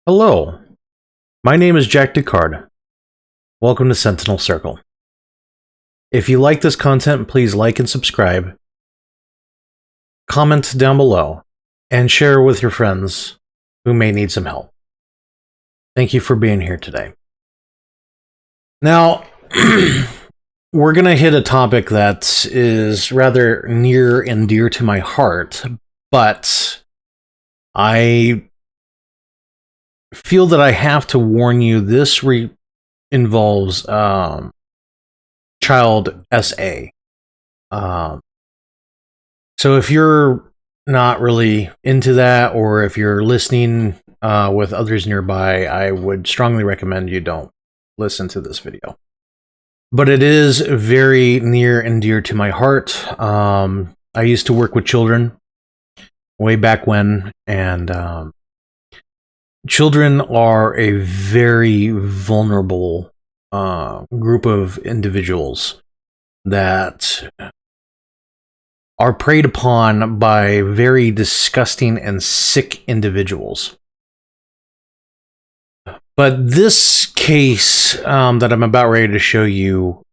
Hello, my name is Jack Descartes. Welcome to Sentinel Circle. If you like this content, please like and subscribe, comment down below, and share with your friends who may need some help. Thank you for being here today. Now, we're going to hit a topic that is rather near and dear to my heart, but I feel that I have to warn you, this involves child SA. So if you're not really into that, or if you're listening with others nearby, I would strongly recommend you don't listen to this video. But it is very near and dear to my heart. I used to work with children way back when, and children are a very vulnerable group of individuals that are preyed upon by very disgusting and sick individuals. But this case that I'm about ready to show you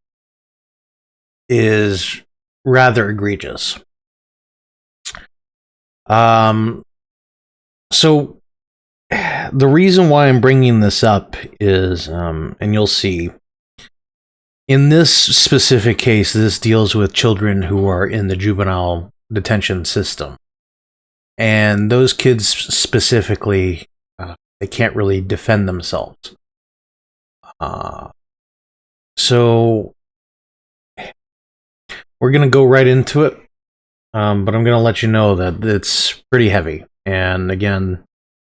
is rather egregious. So the reason why I'm bringing this up is, and you'll see, in this specific case, this deals with children who are in the juvenile detention system. And those kids specifically, they can't really defend themselves. So we're going to go right into it, but I'm going to let you know that it's pretty heavy. And again,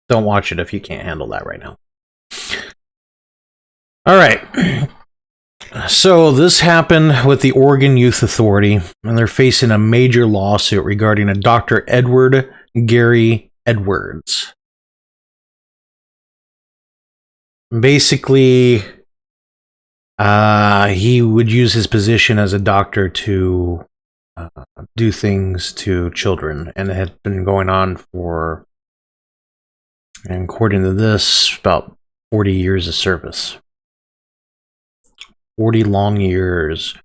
don't watch it if you can't handle that right now. All right. So this happened with the Oregon Youth Authority, and they're facing a major lawsuit regarding a Dr. Edward Gary Edwards. Basically, he would use his position as a doctor to do things to children, and it had been going on for, and according to this, about 40 years of service. 40 long years.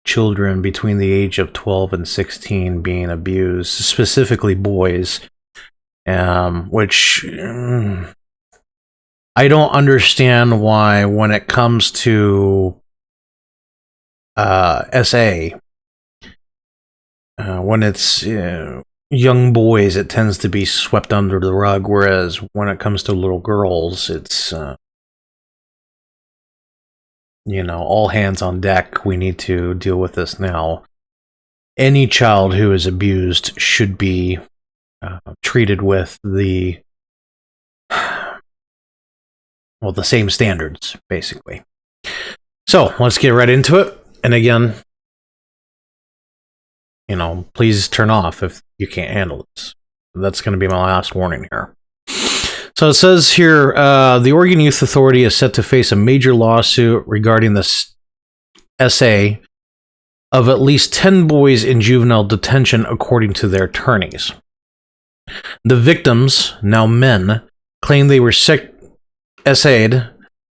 Children between the age of 12 and 16 being abused, specifically boys, which I don't understand why when it comes to SA, when it's young boys, it tends to be swept under the rug, whereas when it comes to little girls, it's all hands on deck. We need to deal with this now. Any child who is abused should be treated with the same standards, basically. So let's get right into it. And again, please turn off if you can't handle this. That's going to be my last warning here. So it says here, the Oregon Youth Authority is set to face a major lawsuit regarding the SA of at least 10 boys in juvenile detention, according to their attorneys. The victims, now men, claim they were SA'd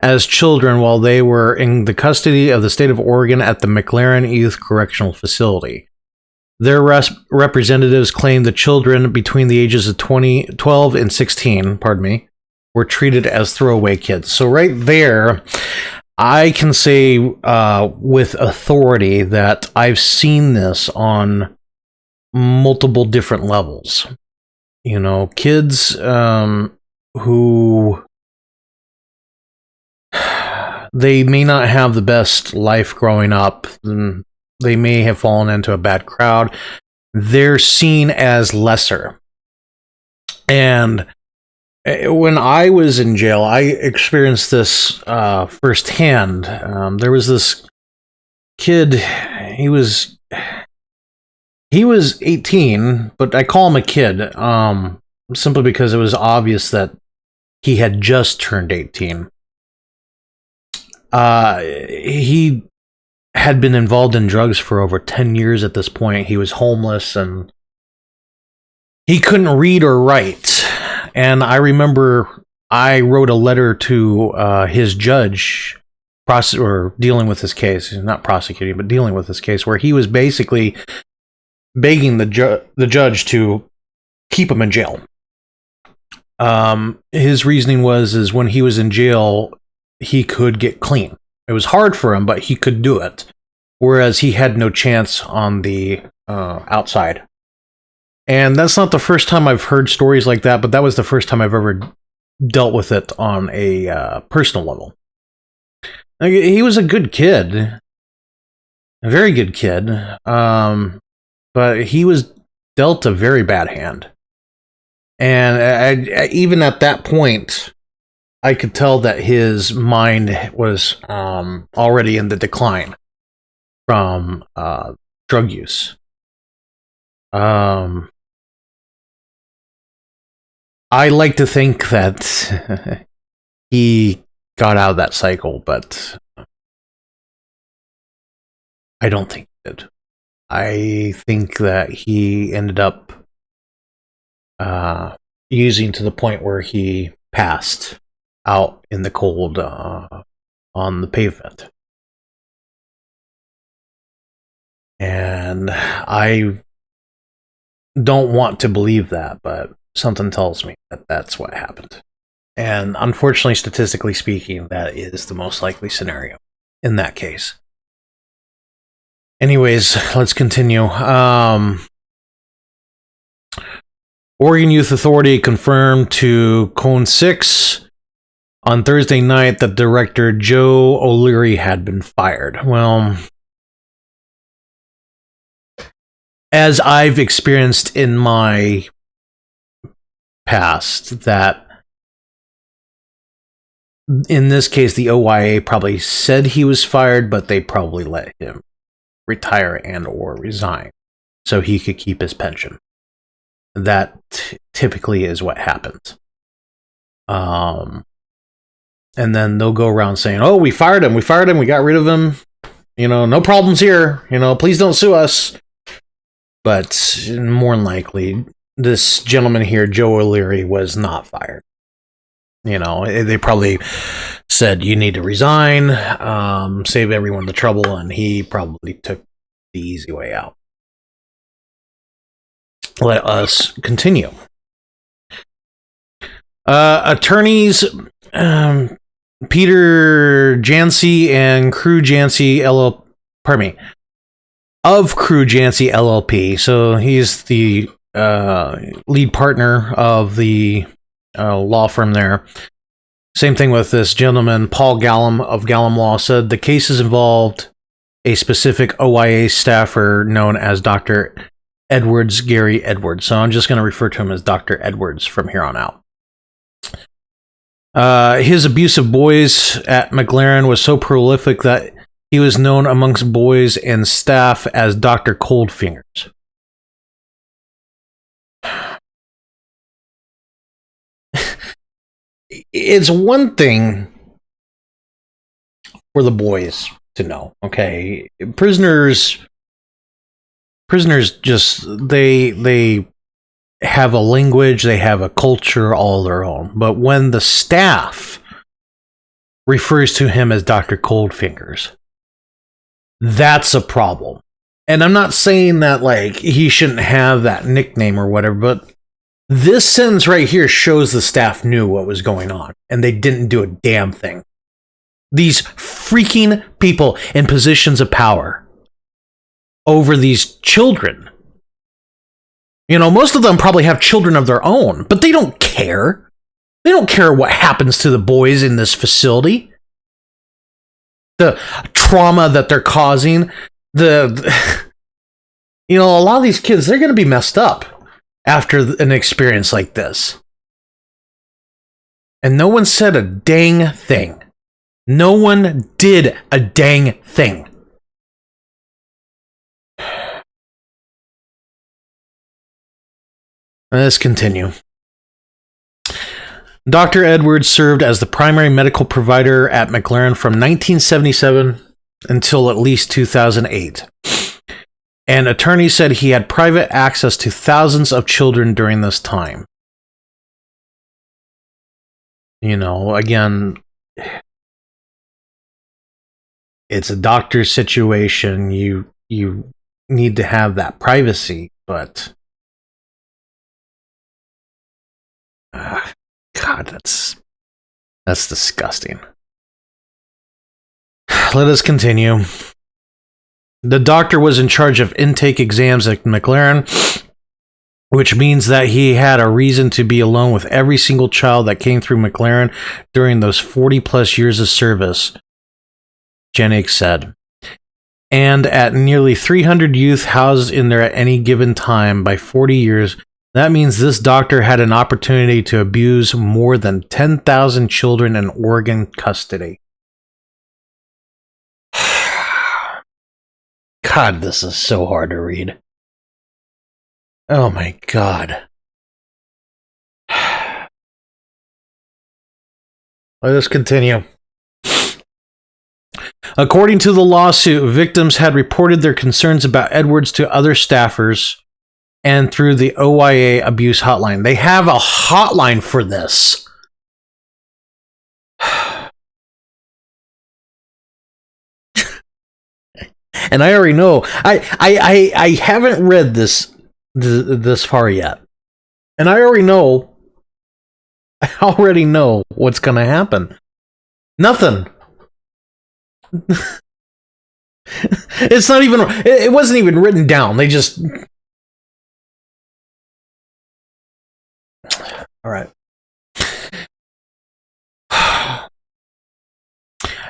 as children while they were in the custody of the state of Oregon at the MacLaren Youth Correctional Facility. Their representatives claim the children between the ages of 12 and 16, were treated as throwaway kids. So right there, I can say with authority that I've seen this on multiple different levels. Kids who they may not have the best life growing up. They may have fallen into a bad crowd. They're seen as lesser. And when I was in jail, I experienced this firsthand. There was this kid. He was 18, but I call him a kid simply because it was obvious that he had just turned 18. He had been involved in drugs for over 10 years at this point. He was homeless and he couldn't read or write. And I remember I wrote a letter to his judge, or dealing with this case, not prosecuting, but dealing with this case, where he was basically begging the judge to keep him in jail. His reasoning is when he was in jail, he could get clean. It was hard for him, but he could do it. Whereas he had no chance on the outside. And that's not the first time I've heard stories like that, but that was the first time I've ever dealt with it on a personal level. He was a good kid. A very good kid. But he was dealt a very bad hand. And even at that point, I could tell that his mind was already in the decline from drug use. I like to think that he got out of that cycle, but I don't think he did. I think that he ended up using to the point where he passed out in the cold on the pavement. And I don't want to believe that, but something tells me that that's what happened. And unfortunately, statistically speaking, that is the most likely scenario in that case. Anyways, let's continue. Oregon Youth Authority confirmed to Cone 6 on Thursday night that director Joe O'Leary had been fired. Well, as I've experienced in my past, that in this case, the OYA probably said he was fired, but they probably let him retire and or resign so he could keep his pension. That typically is what happens. And then they'll go around saying, oh, we fired him, we got rid of him. No problems here. Please don't sue us. But more than likely, this gentleman here, Joe O'Leary, was not fired. They probably said, you need to resign, save everyone the trouble, and he probably took the easy way out. Let us continue. Attorneys Peter Jancy and Crew Jancy of Crew Jancy LLP. So he's the lead partner of the law firm there. Same thing with this gentleman, Paul Gallum of Gallum Law, said the cases involved a specific OYA staffer known as Dr. Edwards, Gary Edwards. So I'm just going to refer to him as Dr. Edwards from here on out. His abuse of boys at MacLaren was so prolific that he was known amongst boys and staff as Dr. Coldfingers. It's one thing for the boys to know, okay? Prisoners just, they have a language, they have a culture all their own. But when the staff refers to him as Dr. Coldfingers, that's a problem. And I'm not saying that, like, he shouldn't have that nickname or whatever, but this sentence right here shows the staff knew what was going on, and they didn't do a damn thing. These freaking people in positions of power over these children. Most of them probably have children of their own, but they don't care. They don't care what happens to the boys in this facility. The trauma that they're causing. A lot of these kids, they're going to be messed up after an experience like this. And no one said a dang thing. No one did a dang thing. Let's continue. Dr. Edwards served as the primary medical provider at MacLaren from 1977 until at least 2008. And attorneys said he had private access to thousands of children during this time. You know, again, it's a doctor's situation. You need to have that privacy, but God, that's disgusting. Let us continue. The doctor was in charge of intake exams at MacLaren, which means that he had a reason to be alone with every single child that came through MacLaren during those 40 plus years of service, Jennings said. And at nearly 300 youth housed in there at any given time by 40 years, that means this doctor had an opportunity to abuse more than 10,000 children in Oregon custody. God, this is so hard to read. Oh my God. Let us continue. According to the lawsuit, victims had reported their concerns about Edwards to other staffers and through the OYA abuse hotline. They have a hotline for this. And I already know. I haven't read this far yet. And I already know what's going to happen. Nothing. It's not even, it wasn't even written down. They just, all right.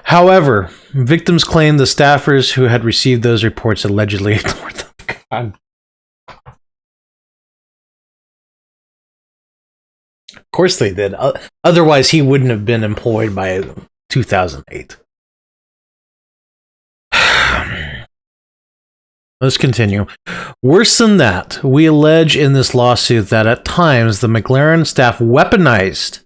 However, victims claim the staffers who had received those reports allegedly ignored them. God. Of course they did. Otherwise, he wouldn't have been employed by 2008. Let's continue. Worse than that, we allege in this lawsuit that at times the MacLaren staff weaponized.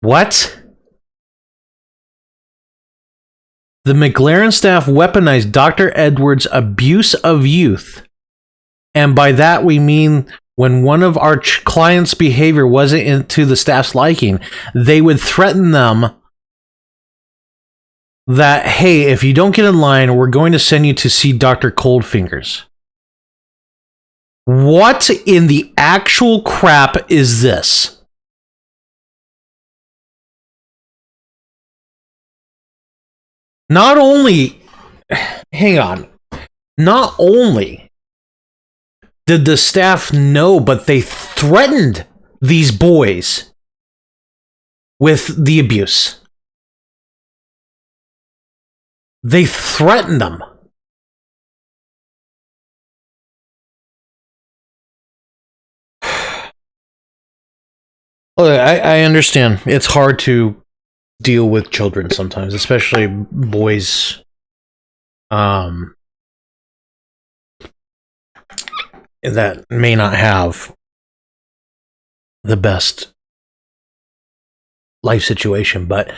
What? The MacLaren staff weaponized Dr. Edwards' abuse of youth. And by that we mean when one of our clients' behavior wasn't into the staff's liking, they would threaten them that, hey, if you don't get in line, we're going to send you to see Dr. Coldfingers. What in the actual crap is this? Not only, hang on, not only did the staff know, but they threatened these boys with the abuse. They threatened them. I understand. It's hard to deal with children sometimes, especially boys. That may not have the best life situation, but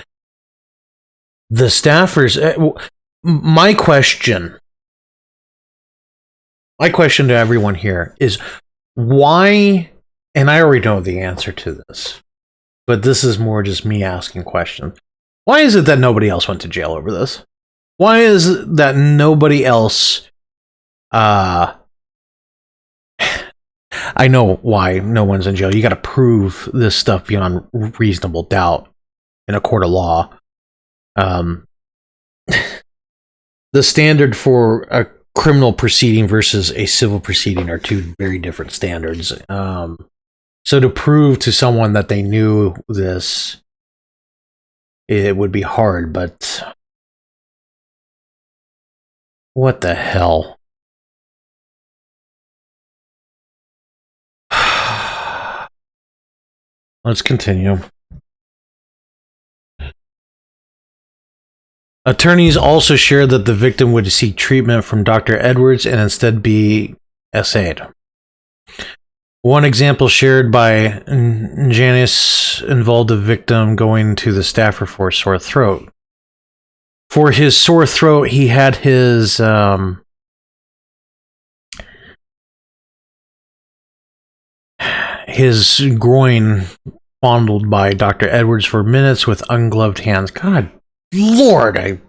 the staffers. My question to everyone here is why, and I already know the answer to this, but this is more just me asking questions. Why is it that nobody else went to jail over this? Why is it that nobody else, I know why no one's in jail. You got to prove this stuff beyond reasonable doubt in a court of law. The standard for a criminal proceeding versus a civil proceeding are two very different standards. So to prove to someone that they knew this, it would be hard, but what the hell? Let's continue. Attorneys also shared that the victim would seek treatment from Dr. Edwards and instead be SA'd. One example shared by Janice involved the victim going to the staffer for a sore throat. For his sore throat, he had his his groin fondled by Dr. Edwards for minutes with ungloved hands. God, Lord,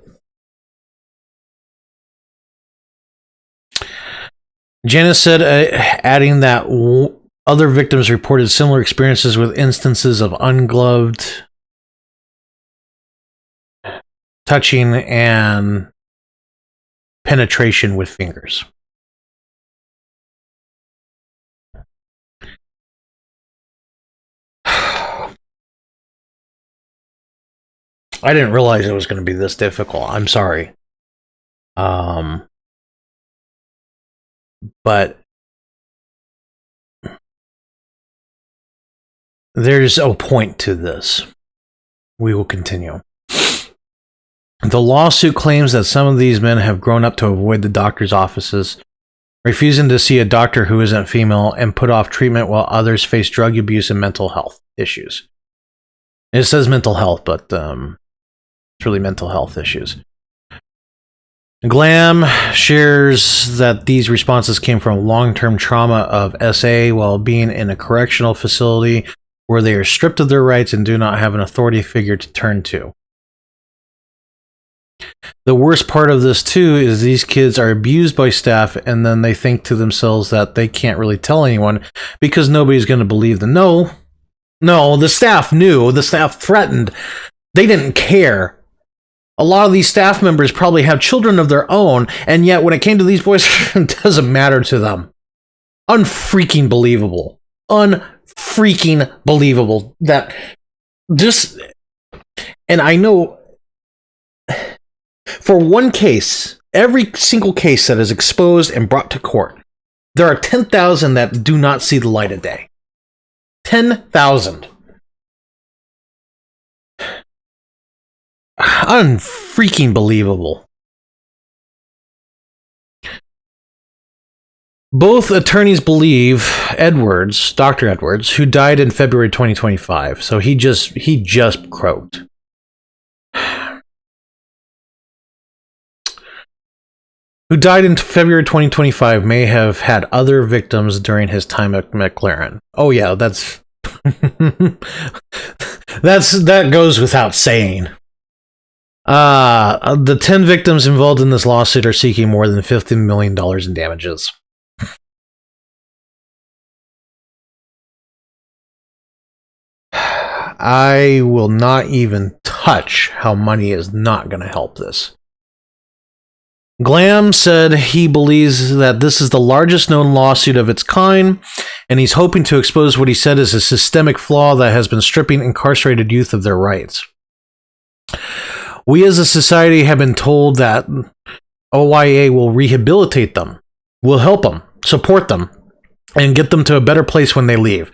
Janice said, adding that other victims reported similar experiences with instances of ungloved touching and penetration with fingers. I didn't realize it was going to be this difficult. I'm sorry. But there's a point to this. We will continue. The lawsuit claims that some of these men have grown up to avoid the doctor's offices, refusing to see a doctor who isn't female, and put off treatment while others face drug abuse and mental health issues. It says mental health, but it's really mental health issues. Glam shares that these responses came from long-term trauma of SA while being in a correctional facility where they are stripped of their rights and do not have an authority figure to turn to. The worst part of this, too, is these kids are abused by staff, and then they think to themselves that they can't really tell anyone because nobody's going to believe them. No, the staff knew. The staff threatened. They didn't care. A lot of these staff members probably have children of their own, and yet when it came to these boys, it doesn't matter to them. Unfreaking believable. Unfreaking believable. That just... And I know... For one case, every single case that is exposed and brought to court, there are 10,000 that do not see the light of day. 10,000. Unfreaking believable. Both attorneys believe Edwards, Dr. Edwards, who died in February 2025, so he just croaked. Who died in February 2025 may have had other victims during his time at MacLaren. Oh yeah, that goes without saying. The 10 victims involved in this lawsuit are seeking more than $50 million in damages. I will not even touch how money is not going to help this. Glam said he believes that this is the largest known lawsuit of its kind, and he's hoping to expose what he said is a systemic flaw that has been stripping incarcerated youth of their rights. We as a society have been told that OYA will rehabilitate them, will help them, support them, and get them to a better place when they leave,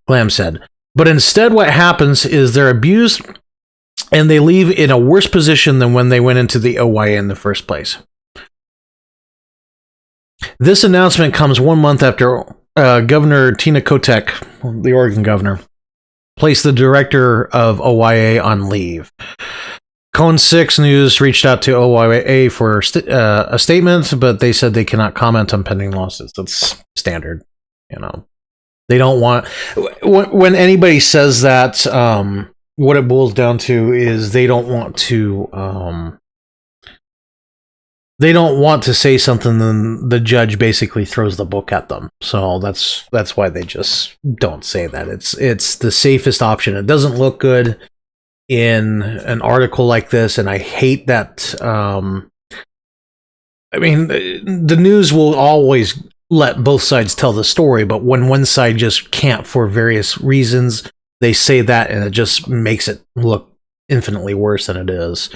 Glam said. But instead what happens is they're abused and they leave in a worse position than when they went into the OYA in the first place. This announcement comes 1 month after Governor Tina Kotek, the Oregon governor, placed the director of OYA on leave. Cone 6 News reached out to OYA for a statement, but they said they cannot comment on pending lawsuits. That's standard, you know. They don't want... When anybody says that, what it boils down to is they don't want to... They don't want to say something, then the judge basically throws the book at them. So that's why they just don't say that. It's the safest option. It doesn't look good in an article like this, and I hate that. I mean, the news will always let both sides tell the story, but when one side just can't for various reasons, they say that, and it just makes it look infinitely worse than it is.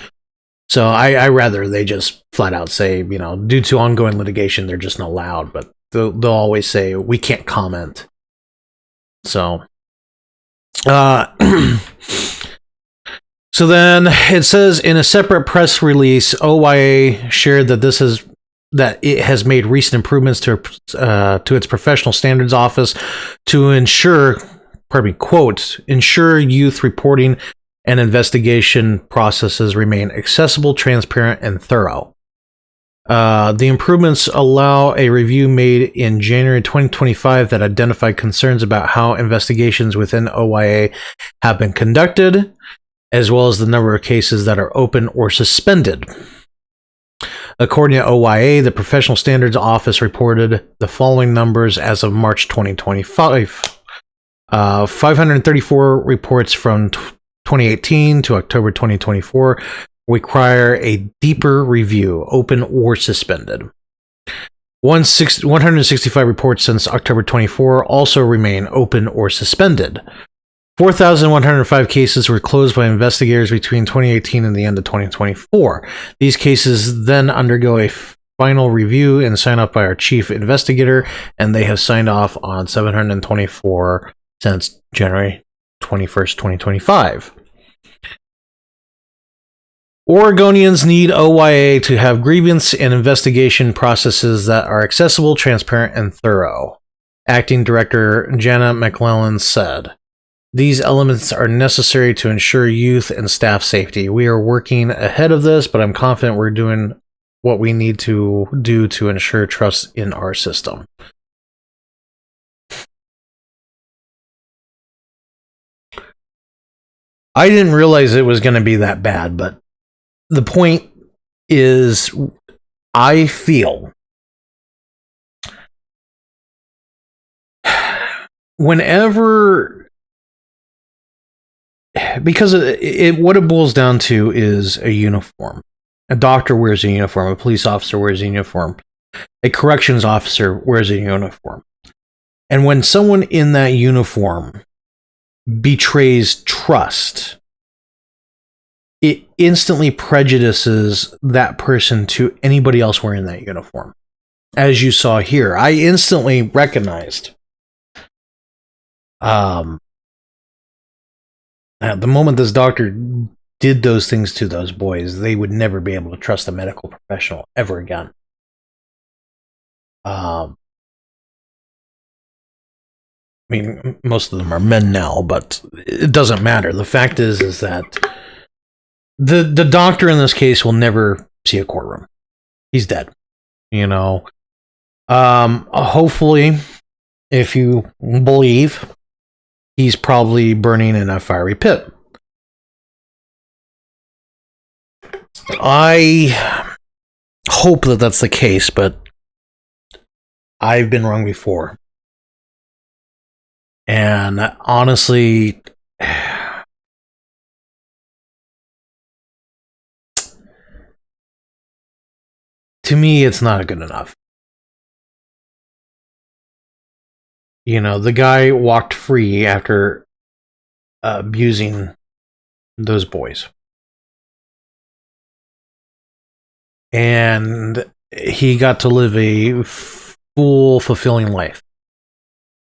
So I rather they just flat out say, you know, due to ongoing litigation, they're just not allowed, but they'll always say, we can't comment. So, so then it says in a separate press release, OYA shared that it has made recent improvements to its professional standards office to ensure, quote, ensure youth reporting and investigation processes remain accessible, transparent, and thorough. The improvements allow a review made in January 2025 that identified concerns about how investigations within OYA have been conducted, as well as the number of cases that are open or suspended. According to OYA, the Professional Standards Office reported the following numbers as of March 2025. 534 reports from 2018 to October 2024 require a deeper review, open or suspended. 165 reports since October 24 also remain open or suspended. 4,105 cases were closed by investigators between 2018 and the end of 2024. These cases then undergo a final review and sign off by our chief investigator, and they have signed off on 724 since January 21st, 2025. Oregonians need OYA to have grievance and investigation processes that are accessible, transparent, and thorough. Acting Director Jana MacLaren said, "These elements are necessary to ensure youth and staff safety. We are working ahead of this, but I'm confident we're doing what we need to do to ensure trust in our system." I didn't realize it was going to be that bad, but the point is, I feel whenever, because what it boils down to is a uniform. A doctor wears a uniform, a police officer wears a uniform, a corrections officer wears a uniform. And when someone in that uniform betrays trust, it instantly prejudices that person to anybody else wearing that uniform. As you saw here, I instantly recognized at the moment this doctor did those things to those boys, they would never be able to trust a medical professional ever again. I mean, most of them are men now, but it doesn't matter. The fact is that the doctor in this case will never see a courtroom. He's dead. You know, hopefully, if you believe, he's probably burning in a fiery pit. I hope that that's the case, but I've been wrong before. And honestly, to me, it's not good enough. You know, the guy walked free after abusing those boys. And he got to live a full, fulfilling life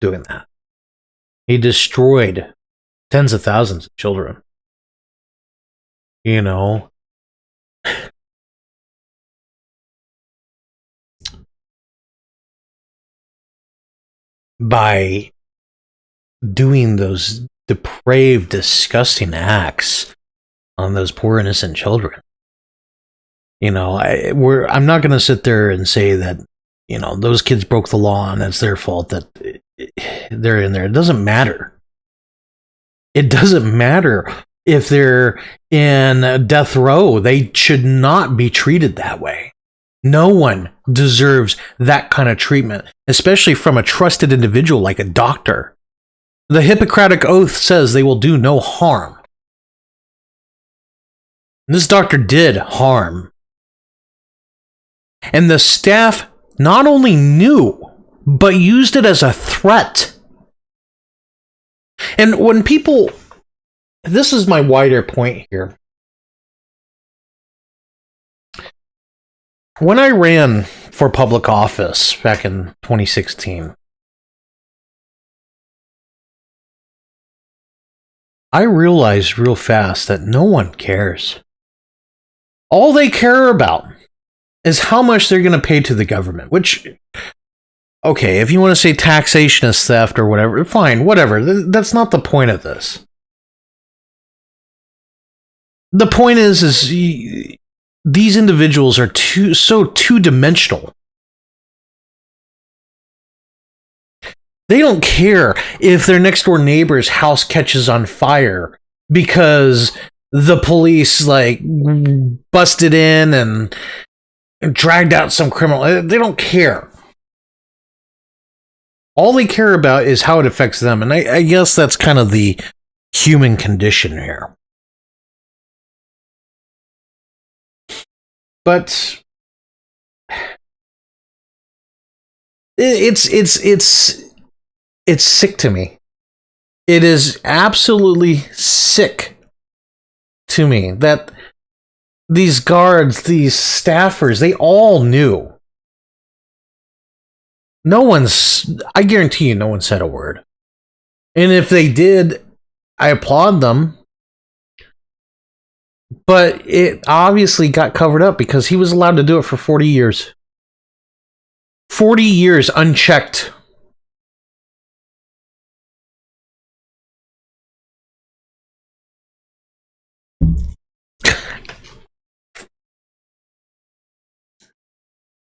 doing that. He destroyed tens of thousands of children. You know, by doing those depraved, disgusting acts on those poor innocent children. You know, I'm not going to sit there and say that, you know, those kids broke the law and it's their fault that they're in there. It doesn't matter. It doesn't matter if they're in death row. They should not be treated that way. No one deserves that kind of treatment, especially from a trusted individual like a doctor. The Hippocratic Oath says they will do no harm. This doctor did harm. And the staff not only knew, but used it as a threat. And when people... This is my wider point here. When I ran for public office back in 2016, I realized real fast that no one cares. All they care about is how much they're going to pay to the government, which, okay, if you want to say taxation is theft or whatever, fine, whatever. That's not the point of this. The point is these individuals are so two-dimensional. They don't care if their next door neighbor's house catches on fire because the police like busted in and dragged out some criminal. They don't care. All they care about is how it affects them. And I guess that's kind of the human condition here. But it's sick to me. It is absolutely sick to me that these guards, these staffers, they all knew. I guarantee you, no one said a word. And if they did, I applaud them. But it obviously got covered up because he was allowed to do it for 40 years. 40 years unchecked.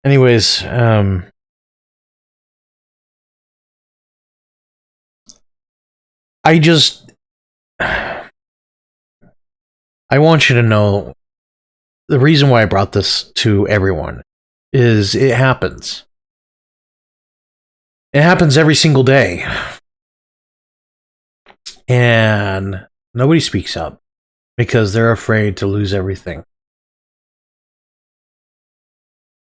Anyways, I want you to know the reason why I brought this to everyone is it happens. It happens every single day. And nobody speaks up because they're afraid to lose everything.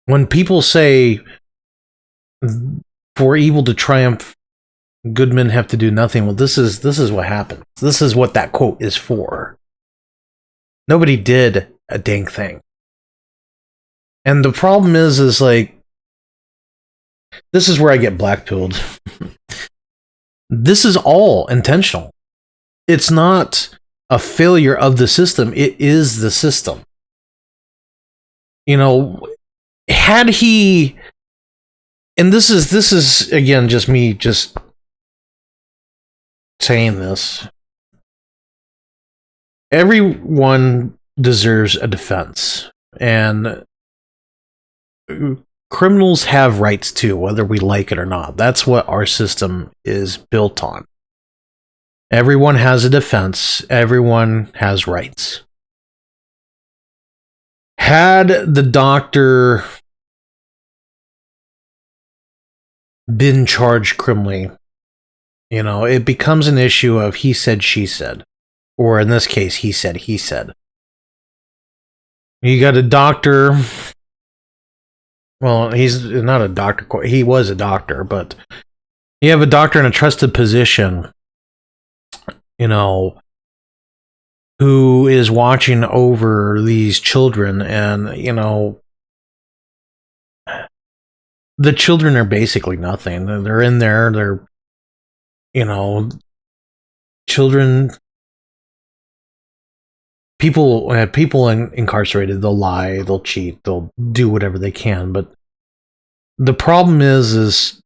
When people say, for evil to triumph, good men have to do nothing. Well, this is what happens. This is what that quote is for. Nobody did a dang thing. And the problem is like, this is where I get blackpilled. This is all intentional. It's not a failure of the system. It is the system. You know, had he, and this is again just me just saying this. Everyone deserves a defense, and criminals have rights too, whether we like it or not. That's what our system is built on. Everyone has a defense. Everyone has rights. Had the doctor been charged criminally, you know, it becomes an issue of he said, she said. Or in this case, he said. You got a doctor. Well, he's not a doctor. He was a doctor, but you have a doctor in a trusted position, you know, who is watching over these children. And, you know, the children are basically nothing. They're in there. They're, you know, children. People incarcerated, they'll lie, they'll cheat, they'll do whatever they can. But the problem is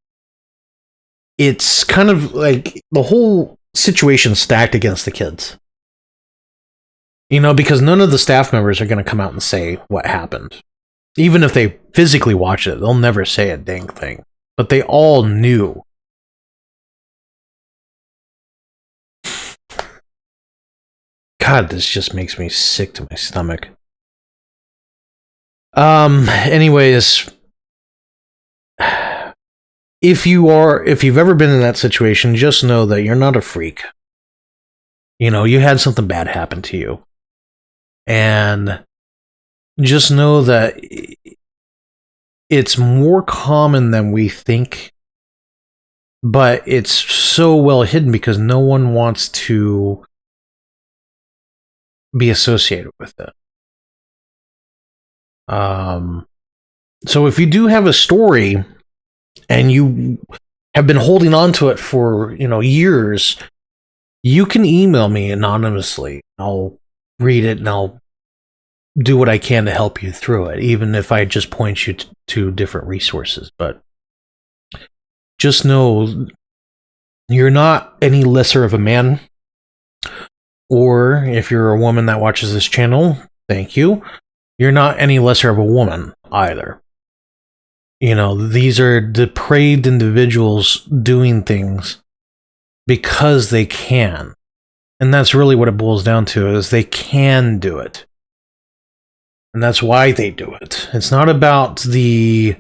it's kind of like the whole situation stacked against the kids. You know, because none of the staff members are going to come out and say what happened. Even if they physically watch it, they'll never say a dang thing. But they all knew. God, this just makes me sick to my stomach. Anyways, if you've ever been in that situation, just know that you're not a freak. You know, you had something bad happen to you. And just know that it's more common than we think, but it's so well hidden because no one wants to be associated with it. So if you do have a story and you have been holding on to it for, you know, years, you can email me anonymously. I'll read it and I'll do what I can to help you through it, even if I just point you to different resources. But just know you're not any lesser of a man. Or if you're a woman that watches this channel, thank you. you're not any lesser of a woman either. You know, these are depraved individuals doing things because they can. And that's really what it boils down to, is they can do it. And that's why they do it. It's not about the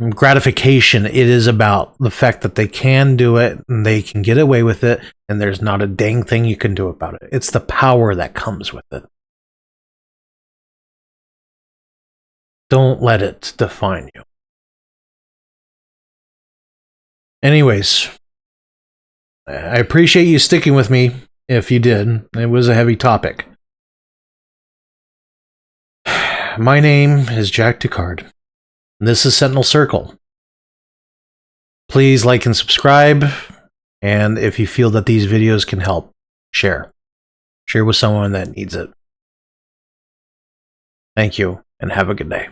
gratification. It is about the fact that they can do it and they can get away with it, and there's not a dang thing you can do about it. It's the power that comes with it. Don't let it define you. Anyways, I appreciate you sticking with me if you did. It was a heavy topic. My name is Jack Ducard. This is Sentinel Circle. Please like and subscribe, and if you feel that these videos can help, share. Share with someone that needs it. Thank you, and have a good day.